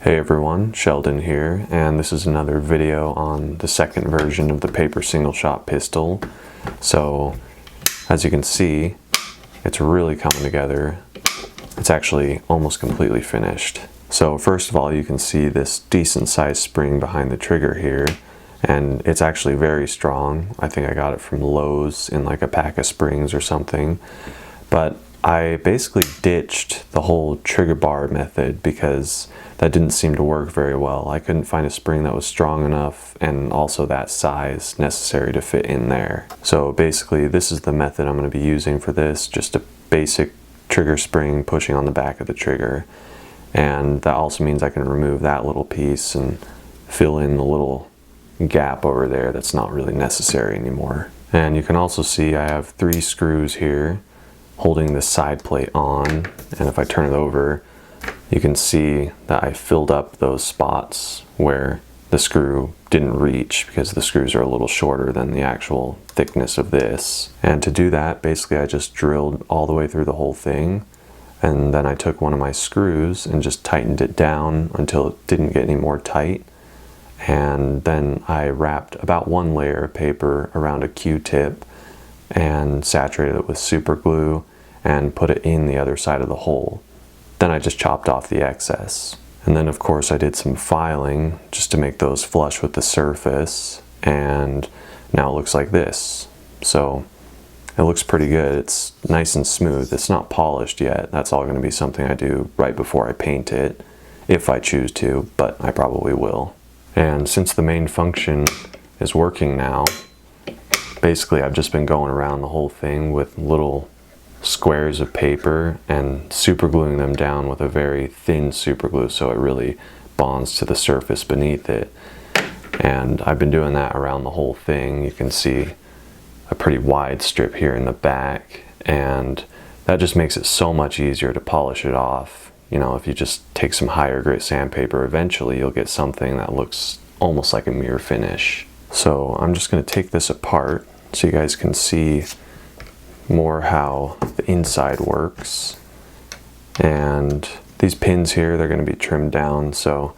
Hey everyone, Sheldon here, and this is another video on the second version of the paper single shot pistol. So, as you can see, it's really coming together. It's actually almost completely finished. So first of all, you can see this decent sized spring behind the trigger here, and it's actually very strong. I think I got it from Lowe's in like a pack of springs or something. But I basically ditched the whole trigger bar method because that didn't seem to work very well. I couldn't find a spring that was strong enough and also that size necessary to fit in there. So basically this is the method I'm going to be using for this, just a basic trigger spring pushing on the back of the trigger. And that also means I can remove that little piece and fill in the little gap over there that's not really necessary anymore. And you can also see I have 3 screws here holding the side plate on, and if I turn it over you can see that I filled up those spots where the screw didn't reach because the screws are a little shorter than the actual thickness of this. And to do that, basically I just drilled all the way through the whole thing, and then I took one of my screws and just tightened it down until it didn't get any more tight, and then I wrapped about 1 layer of paper around a Q-tip and saturated it with super glue and put it in the other side of the hole. Then I just chopped off the excess. And then of course I did some filing just to make those flush with the surface, and now it looks like this. So it looks pretty good. It's nice and smooth. It's not polished yet. That's all going to be something I do right before I paint it, if I choose to, but I probably will. And since the main function is working now, basically I've just been going around the whole thing with little squares of paper and super gluing them down with a very thin super glue so it really bonds to the surface beneath it. And I've been doing that around the whole thing. You can see a pretty wide strip here in the back, and that just makes it so much easier to polish it off. You know, if you just take some higher grit sandpaper, eventually you'll get something that looks almost like a mirror finish. So I'm just going to take this apart so you guys can see more how the inside works. And these pins here, they're going to be trimmed down so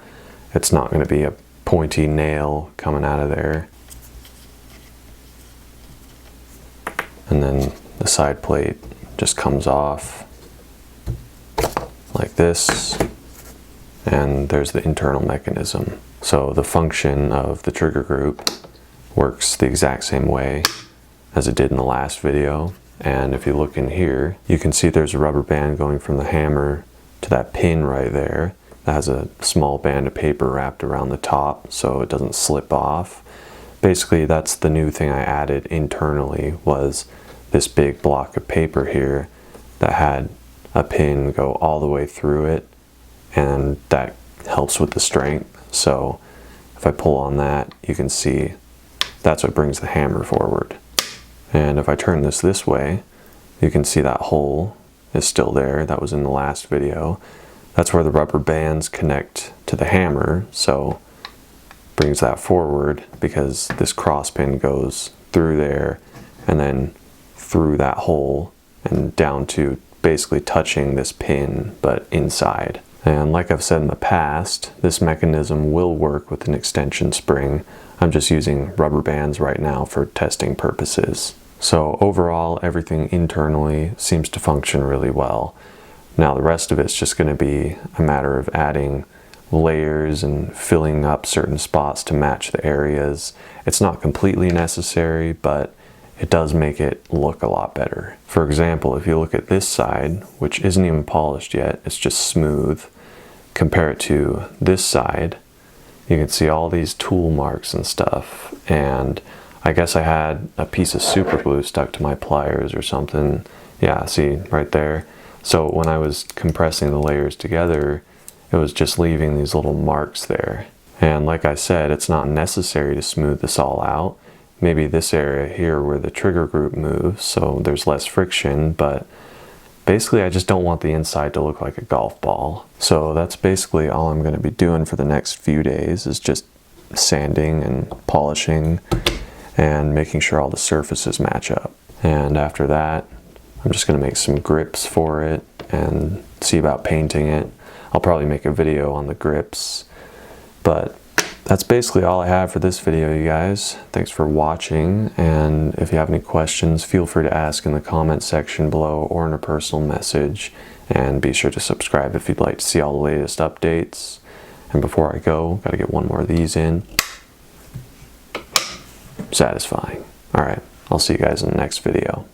it's not going to be a pointy nail coming out of there. And then the side plate just comes off like this, and there's the internal mechanism. So the function of the trigger group works the exact same way as it did in the last video. And if you look in here, you can see there's a rubber band going from the hammer to that pin right there that has a small band of paper wrapped around the top so it doesn't slip off. Basically that's the new thing I added internally, was this big block of paper here that had a pin go all the way through it, and that helps with the strength. So if I pull on that, you can see that's what brings the hammer forward. And if I turn this way, you can see that hole is still there. That was in the last video. That's where the rubber bands connect to the hammer, so brings that forward because this cross pin goes through there and then through that hole and down to basically touching this pin but inside. And like I've said in the past, this mechanism will work with an extension spring. I'm just using rubber bands right now for testing purposes. So overall, everything internally seems to function really well. Now the rest of it's just going to be a matter of adding layers and filling up certain spots to match the areas. It's not completely necessary, but it does make it look a lot better. For example, if you look at this side, which isn't even polished yet, it's just smooth, compare it to this side, you can see all these tool marks and stuff. And I guess I had a piece of super glue stuck to my pliers or something. Yeah, see right there. So when I was compressing the layers together, it was just leaving these little marks there. And like I said, it's not necessary to smooth this all out. Maybe this area here where the trigger group moves, so there's less friction, but basically I just don't want the inside to look like a golf ball. So that's basically all I'm going to be doing for the next few days, is just sanding and polishing and making sure all the surfaces match up. And after that, I'm just going to make some grips for it and see about painting it. I'll probably make a video on the grips. But that's basically all I have for this video, you guys. Thanks for watching, and if you have any questions, feel free to ask in the comment section below or in a personal message. And be sure to subscribe if you'd like to see all the latest updates. And before I go, gotta get one more of these in. Satisfying. Alright, I'll see you guys in the next video.